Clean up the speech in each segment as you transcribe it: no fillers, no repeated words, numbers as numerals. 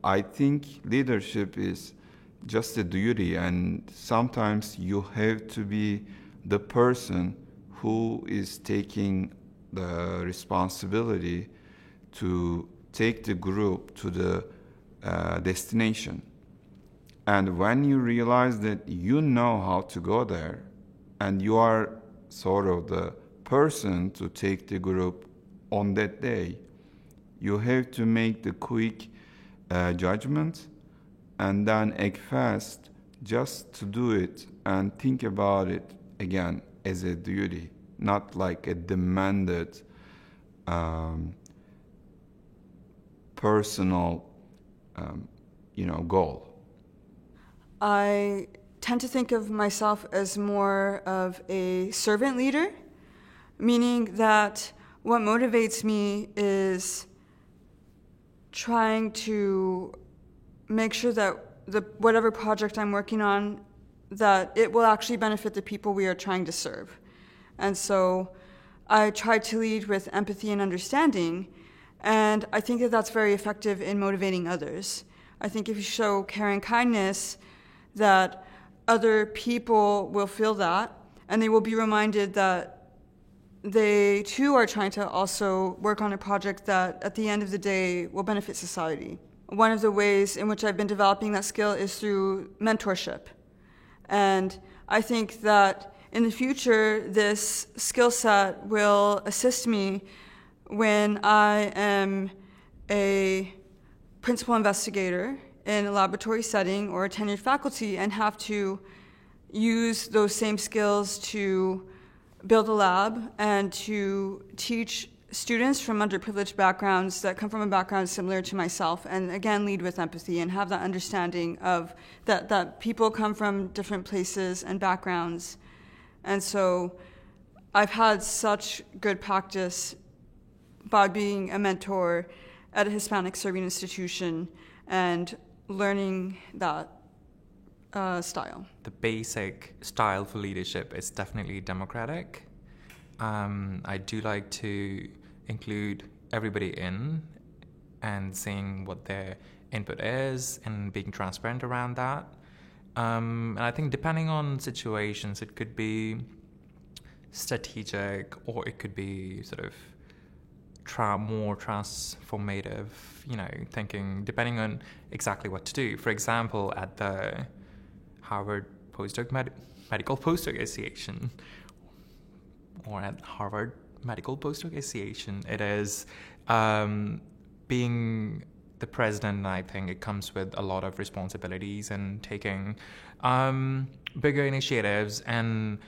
I think leadership is just a duty, and sometimes you have to be the person who is taking the responsibility to take the group to the destination. And when you realize that you know how to go there, and you are sort of the person to take the group on that day, you have to make the quick judgment and then act fast just to do it and think about it again as a duty, not like a demanded personal goal. I tend to think of myself as more of a servant leader, meaning that what motivates me is trying to make sure that whatever project I'm working on, that it will actually benefit the people we are trying to serve. And so I try to lead with empathy and understanding, and I think that that's very effective in motivating others. I think if you show care and kindness, that other people will feel that, and they will be reminded that they too are trying to also work on a project that at the end of the day will benefit society. One of the ways in which I've been developing that skill is through mentorship. And I think that in the future, this skill set will assist me when I am a principal investigator in a laboratory setting or a tenured faculty and have to use those same skills to build a lab and to teach students from underprivileged backgrounds that come from a background similar to myself, and again lead with empathy and have that understanding of that people come from different places and backgrounds. And so I've had such good practice by being a mentor at a Hispanic serving institution and learning that style. The basic style for leadership is definitely democratic. I do like to include everybody in and seeing what their input is and being transparent around that. And I think depending on situations, it could be strategic or it could be sort of more transformative, thinking depending on exactly what to do. For example, at the Harvard Medical Postdoc Association or at Harvard Medical Postdoc Association, it is being the president. I think it comes with a lot of responsibilities and taking bigger initiatives, and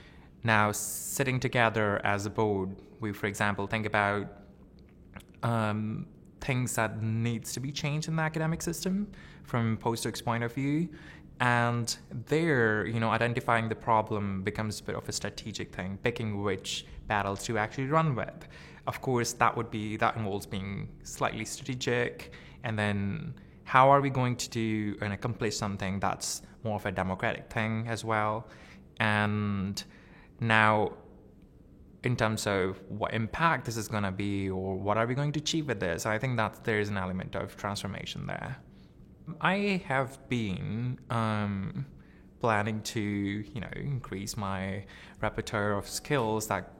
now sitting together as a board, we, for example, think about things that needs to be changed in the academic system from postdocs' point of view. And there, identifying the problem becomes a bit of a strategic thing, picking which battles to actually run with. Of course, that involves being slightly strategic, and then how are we going to do and accomplish something that's more of a democratic thing as well. And now, in terms of what impact this is going to be or what are we going to achieve with this, I think that there is an element of transformation there. I have been planning to, increase my repertoire of skills that,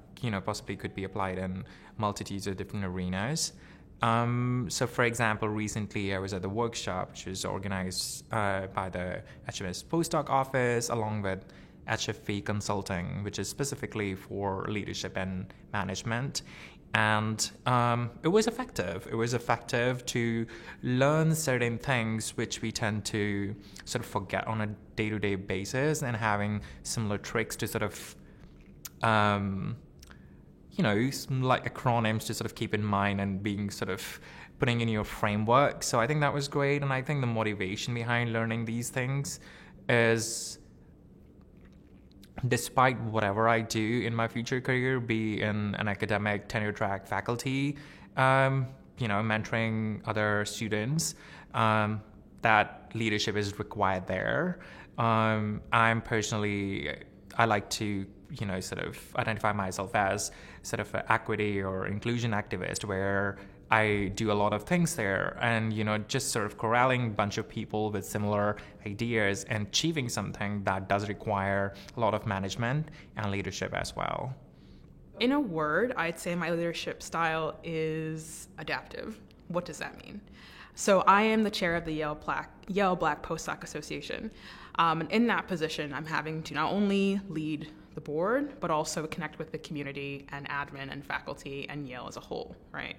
possibly could be applied in multitudes of different arenas. So, for example, recently I was at the workshop, which was organized by the HMS Postdoc Office along with HFV Consulting, which is specifically for leadership and management. And it was effective. It was effective to learn certain things which we tend to sort of forget on a day-to-day basis, and having similar tricks to sort of, like acronyms to sort of keep in mind and being sort of putting in your framework. So I think that was great. And I think the motivation behind learning these things is, despite whatever I do in my future career, be in an academic tenure track faculty, mentoring other students, that leadership is required there. I like to, sort of identify myself as sort of an equity or inclusion activist, where I do a lot of things there, and just sort of corralling a bunch of people with similar ideas and achieving something that does require a lot of management and leadership as well. In a word, I'd say my leadership style is adaptive. What does that mean? So I am the chair of the Yale Black Postdoc Association. And in that position, I'm having to not only lead the board, but also connect with the community and admin and faculty and Yale as a whole, right?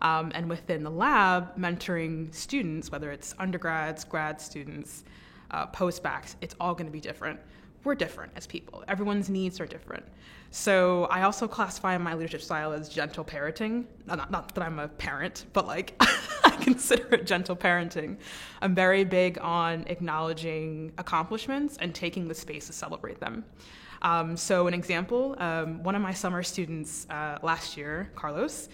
And within the lab, mentoring students, whether it's undergrads, grad students, postbacks, it's all going to be different. We're different as people. Everyone's needs are different. So I also classify my leadership style as gentle parenting. Not that I'm a parent, but like I consider it gentle parenting. I'm very big on acknowledging accomplishments and taking the space to celebrate them. So an example, one of my summer students last year, Carlos,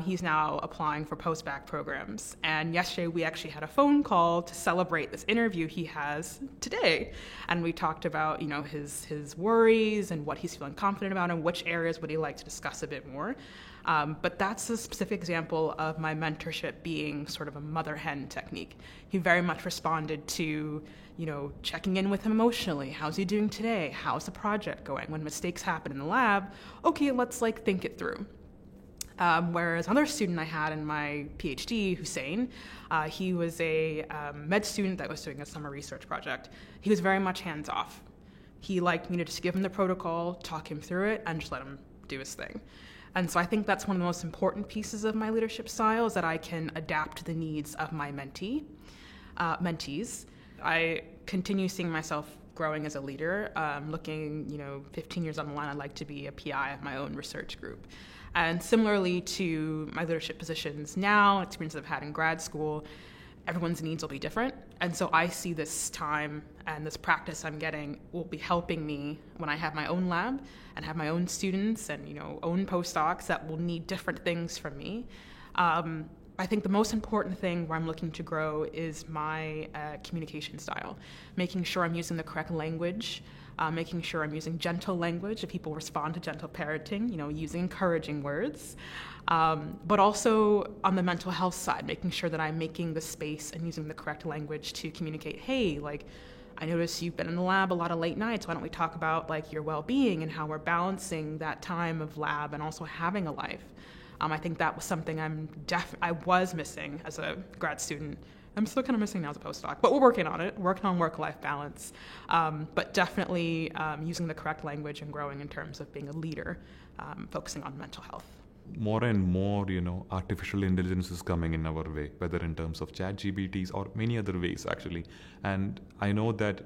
he's now applying for postbac programs. And yesterday we actually had a phone call to celebrate this interview he has today. And we talked about, his worries and what he's feeling confident about and which areas would he like to discuss a bit more. But that's a specific example of my mentorship being sort of a mother hen technique. He very much responded to, checking in with him emotionally. How's he doing today? How's the project going? When mistakes happen in the lab, okay, let's think it through. Whereas another student I had in my PhD, Hussein, he was a med student that was doing a summer research project. He was very much hands-off. He liked me to just give him the protocol, talk him through it, and just let him do his thing. And so I think that's one of the most important pieces of my leadership style, is that I can adapt to the needs of my mentees. I continue seeing myself growing as a leader. Looking, 15 years down the line, I'd like to be a PI of my own research group. And similarly to my leadership positions now, experiences I've had in grad school, everyone's needs will be different. And so I see this time and this practice I'm getting will be helping me when I have my own lab and have my own students and, own postdocs that will need different things from me. I think the most important thing where I'm looking to grow is my communication style, making sure I'm using the correct language, making sure I'm using gentle language if people respond to gentle parenting, using encouraging words, but also on the mental health side, making sure that I'm making the space and using the correct language to communicate, hey, I notice you've been in the lab a lot of late nights. Why don't we talk about your well-being and how we're balancing that time of lab and also having a life? I think that was something I was missing as a grad student. I'm still kind of missing now as a postdoc, but we're working on it, working on work-life balance, but definitely using the correct language and growing in terms of being a leader, focusing on mental health. More and more, artificial intelligence is coming in our way, whether in terms of ChatGPTs or many other ways, actually. And I know that,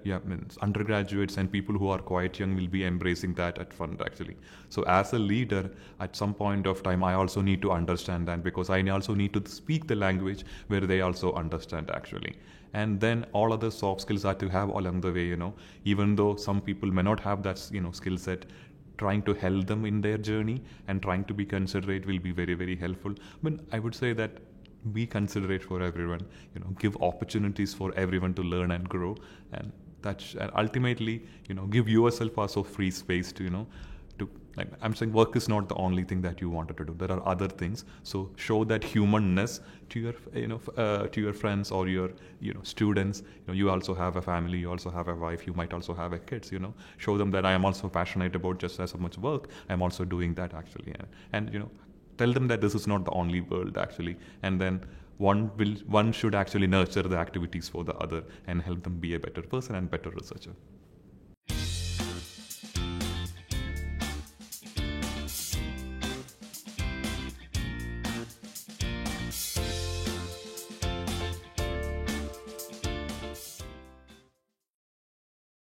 undergraduates and people who are quite young will be embracing that at fund, actually. So as a leader, at some point of time, I also need to understand that, because I also need to speak the language where they also understand, actually. And then all other soft skills are to have along the way, even though some people may not have that, skill set. Trying to help them in their journey and trying to be considerate will be very, very helpful. But I would say that be considerate for everyone, give opportunities for everyone to learn and grow. And ultimately, give yourself also free space to, I'm saying work is not the only thing that you wanted to do. There are other things. So show that humanness to your friends or your, students. You also have a family, you also have a wife, you might also have a kids, show them that I am also passionate about just as much work. I'm also doing that, actually. And tell them that this is not the only world, actually. And then one should actually nurture the activities for the other and help them be a better person and better researcher.